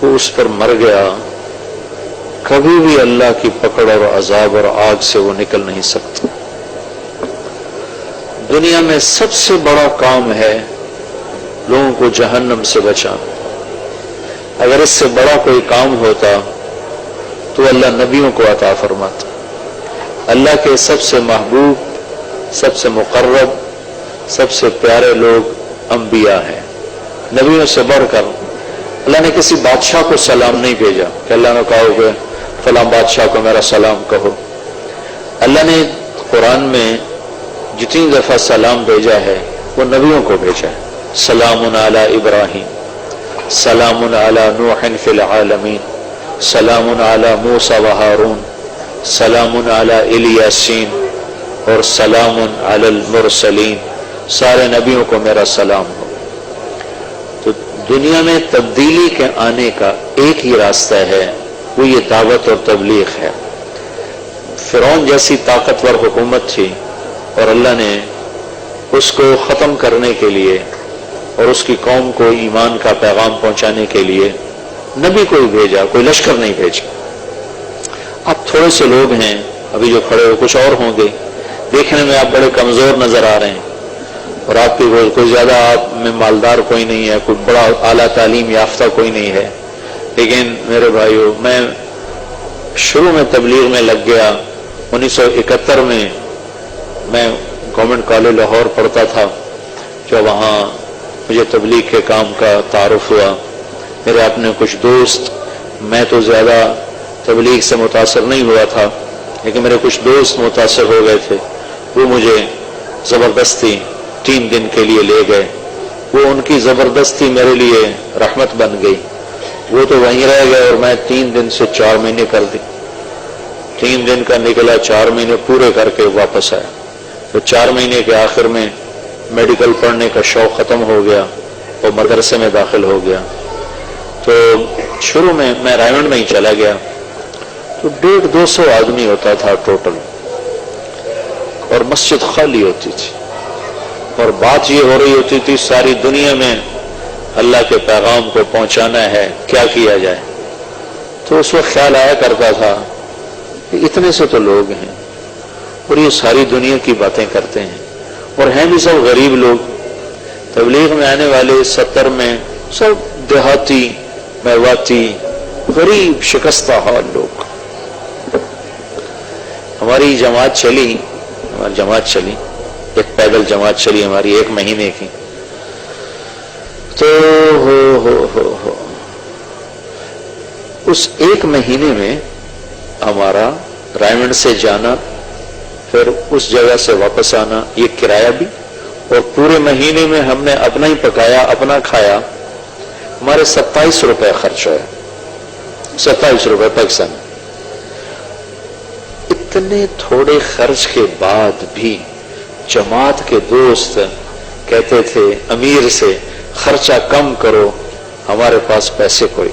وہ اس پر مر گیا، کبھی بھی اللہ کی پکڑ اور عذاب اور آگ سے وہ نکل نہیں سکتا۔ دنیا میں سب سے بڑا کام ہے لوگوں کو جہنم سے بچانا۔ اگر اس سے بڑا کوئی کام ہوتا تو اللہ نبیوں کو عطا فرماتا۔ اللہ کے سب سے محبوب، سب سے مقرب، سب سے پیارے لوگ انبیاء ہیں۔ نبیوں سے بڑھ کر اللہ نے کسی بادشاہ کو سلام نہیں بھیجا کہ اللہ نے کہا کہ فلاں بادشاہ کو میرا سلام کہو۔ اللہ نے قرآن میں جتنی دفعہ سلام بھیجا ہے وہ نبیوں کو بھیجا ہے۔ سلام علی ابراہیم، سلام علی نوح فی العالمین، سلام علی موسیٰ و ہارون، سلام علی الیاسین اور سلام علی المرسلین۔ سارے نبیوں کو میرا سلام ہو۔ تو دنیا میں تبدیلی کے آنے کا ایک ہی راستہ ہے، وہ یہ دعوت اور تبلیغ ہے۔ فرعون جیسی طاقتور حکومت تھی اور اللہ نے اس کو ختم کرنے کے لیے اور اس کی قوم کو ایمان کا پیغام پہنچانے کے لیے نبی کوئی بھیجا، کوئی لشکر نہیں بھیجا۔ آپ تھوڑے سے لوگ ہیں ابھی جو کھڑے ہو، کچھ اور ہوں گے، دیکھنے میں آپ بڑے کمزور نظر آ رہے ہیں اور آپ کی کوئی زیادہ آپ میں مالدار کوئی نہیں ہے، کوئی بڑا اعلیٰ تعلیم یافتہ کوئی نہیں ہے، لیکن میرے بھائیو میں شروع میں تبلیغ میں لگ گیا۔ 1971 میں گورنمنٹ کالج لاہور پڑھتا تھا، جو وہاں مجھے تبلیغ کے کام کا تعارف ہوا۔ میرے اپنے کچھ دوست، میں تو زیادہ تبلیغ سے متاثر نہیں ہوا تھا لیکن میرے کچھ دوست متاثر ہو گئے تھے، وہ مجھے زبردستی 3 دن کے لیے لے گئے۔ وہ ان کی زبردستی میرے لیے رحمت بن گئی۔ وہ تو وہیں رہ گئے اور میں 3 دن سے 4 مہینے کر دی۔ 3 دن کا نکلا، 4 مہینے پورے کر کے واپس آیا۔ تو 4 مہینے کے آخر میں میڈیکل پڑھنے کا شوق ختم ہو گیا اور مدرسے میں داخل ہو گیا۔ تو شروع میں رائمنڈ میں ہی چلا گیا، تو 150-200 آدمی ہوتا تھا ٹوٹل، اور مسجد خالی ہوتی تھی، اور بات یہ ہو رہی ہوتی تھی ساری دنیا میں اللہ کے پیغام کو پہنچانا ہے، کیا کیا جائے۔ تو اس وقت خیال آیا کرتا تھا کہ اتنے سے تو لوگ ہیں اور یہ ساری دنیا کی باتیں کرتے ہیں، اور ہیں بھی سب غریب لوگ۔ تبلیغ میں آنے والے 70 میں سب دیہاتی، میواتی، غریب شکستہ حال لوگ۔ ہماری جماعت چلی، ایک پیدل جماعت چلی ہماری 1 مہینے کی۔ تو اس 1 مہینے میں ہمارا رائمنڈ سے جانا، پھر اس جگہ سے واپس آنا، یہ کرایہ بھی، اور پورے مہینے میں ہم نے اپنا ہی پکایا، اپنا کھایا، ہمارے 27 روپے خرچ ہوئے، 27 روپے پاکستان۔ اتنے تھوڑے خرچ کے بعد بھی جماعت کے دوست کہتے تھے امیر سے خرچہ کم کرو، ہمارے پاس پیسے کوئی،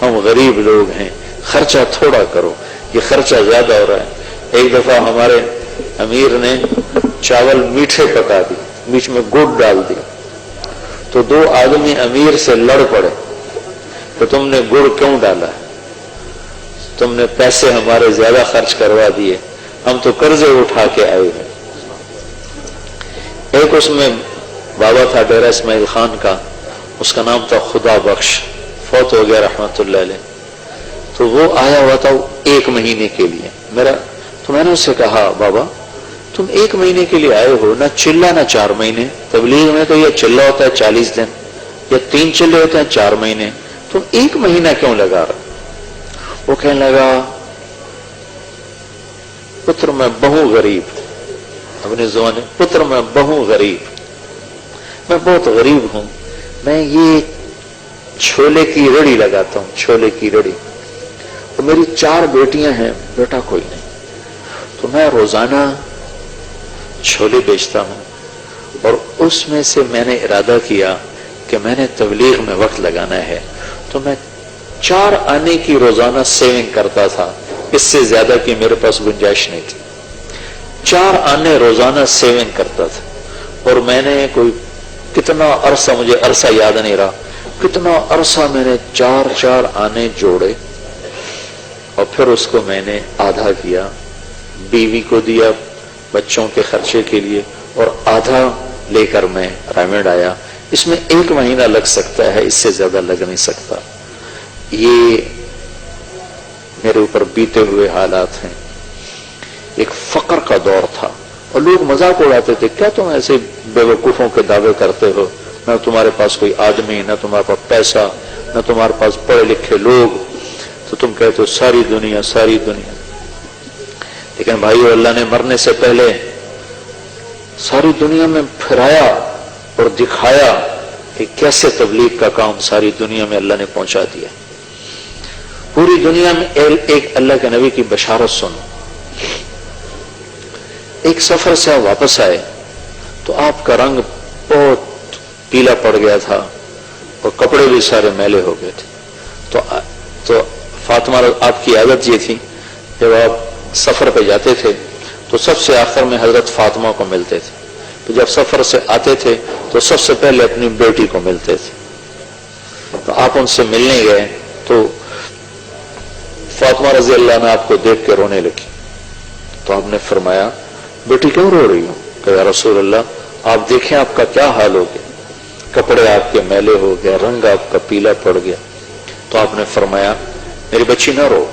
ہم غریب لوگ ہیں، خرچہ تھوڑا کرو، یہ خرچہ زیادہ ہو رہا ہے۔ ایک دفعہ ہمارے امیر نے چاول میٹھے پکا دی، بیچ میں گڑ ڈال دیا، تو 2 آدمی امیر سے لڑ پڑے کہ تم نے گڑ کیوں ڈالا ہے، تم نے پیسے ہمارے زیادہ خرچ کروا دیے، ہم تو قرضے اٹھا کے آئے ہیں۔ ایک اس میں بابا تھا ڈیرہ اسماعیل خان کا، اس کا نام تھا خدا بخش، فوت ہو گیا رحمت اللہ علیہ۔ تو وہ آیا ہوا تھا 1 مہینے کے لیے تو میں نے اس سے کہا بابا تم 1 مہینے کے لیے آئے ہو، نہ چلہ نہ 4 مہینے، تبلیغ میں تو یہ چلہ ہوتا ہے 40 دن یا 3 چلے ہوتے ہیں 4 مہینے، تم 1 مہینہ کیوں لگا رہا؟ وہ کہنے لگا پتر میں بہو غریب، اپنے زبان پتر میں بہو غریب، میں بہت غریب ہوں، میں یہ چھولے کی رڑی لگاتا ہوں، چھولے کی رڑی، اور میری 4 بیٹیاں ہیں، بیٹا کوئی نہیں، تو میں روزانہ چھولے بیچتا ہوں، اور اس میں سے میں نے ارادہ کیا کہ میں نے تبلیغ میں وقت لگانا ہے، تو میں 4 آنے کی روزانہ سیونگ کرتا تھا، اس سے زیادہ کی میرے پاس گنجائش نہیں تھی، 4 آنے روزانہ سیونگ کرتا تھا، اور میں نے کوئی کتنا عرصہ، مجھے عرصہ یاد نہیں رہا، کتنا عرصہ میں نے 4 آنے جوڑے اور پھر اس کو میں نے آدھا کیا، بیوی کو دیا بچوں کے خرچے کے لیے، اور آدھا لے کر میں رائمنڈ آیا۔ اس میں 1 مہینہ لگ سکتا ہے، اس سے زیادہ لگ نہیں سکتا۔ یہ میرے اوپر بیتے ہوئے حالات ہیں۔ ایک فقر کا دور تھا اور لوگ مذاق اڑاتے تھے، کیا تم ایسے بیوقوفوں کے دعوے کرتے ہو؟ نہ تمہارے پاس کوئی آدمی، نہ تمہارے پاس پیسہ، نہ تمہارے پاس پڑھے لکھے لوگ، تو تم کہتے ہو ساری دنیا ساری دنیا۔ لیکن بھائیو، اللہ نے مرنے سے پہلے ساری دنیا میں پھرایا اور دکھایا کہ کیسے تبلیغ کا کام ساری دنیا میں اللہ نے پہنچا دیا۔ پوری دنیا میں ایک اللہ کے نبی کی بشارت سنو۔ ایک سفر سے آپ واپس آئے تو آپ کا رنگ بہت پیلا پڑ گیا تھا اور کپڑے بھی سارے میلے ہو گئے تھے۔ تو فاطمہ، آپ کی عادت یہ تھی جب آپ سفر پہ جاتے تھے تو سب سے آخر میں حضرت فاطمہ کو ملتے تھے، تو جب سفر سے آتے تھے تو سب سے پہلے اپنی بیٹی کو ملتے تھے۔ تو آپ ان سے ملنے گئے تو فاطمہ رضی اللہ عنہا آپ کو دیکھ کے رونے لگی۔ تو آپ نے فرمایا، بیٹی کیوں رو رہی ہو؟ کہ یا رسول اللہ، آپ دیکھیں آپ کا کیا حال ہو گیا، کپڑے آپ کے میلے ہو گئے، رنگ آپ کا پیلا پڑ گیا۔ تو آپ نے فرمایا، میری بچی نہ رو،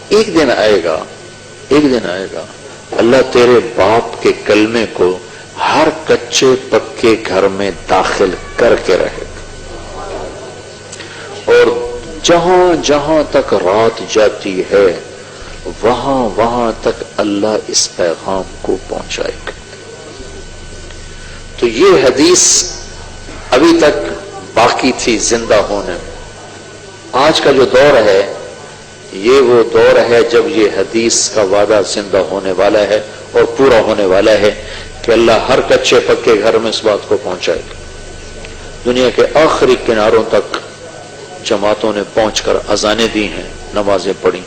ایک دن آئے گا اللہ تیرے باپ کے کلمے کو ہر کچے پکے گھر میں داخل کر کے رہے گا، اور جہاں جہاں تک رات جاتی ہے وہاں تک اللہ اس پیغام کو پہنچائے گا۔ تو یہ حدیث ابھی تک باقی تھی زندہ ہونے میں۔ آج کا جو دور ہے یہ وہ دور ہے جب یہ حدیث کا وعدہ زندہ ہونے والا ہے اور پورا ہونے والا ہے کہ اللہ ہر کچے پکے گھر میں اس بات کو پہنچائے گا۔ دنیا کے آخری کناروں تک جماعتوں نے پہنچ کر اذانیں دی ہیں، نمازیں پڑھی،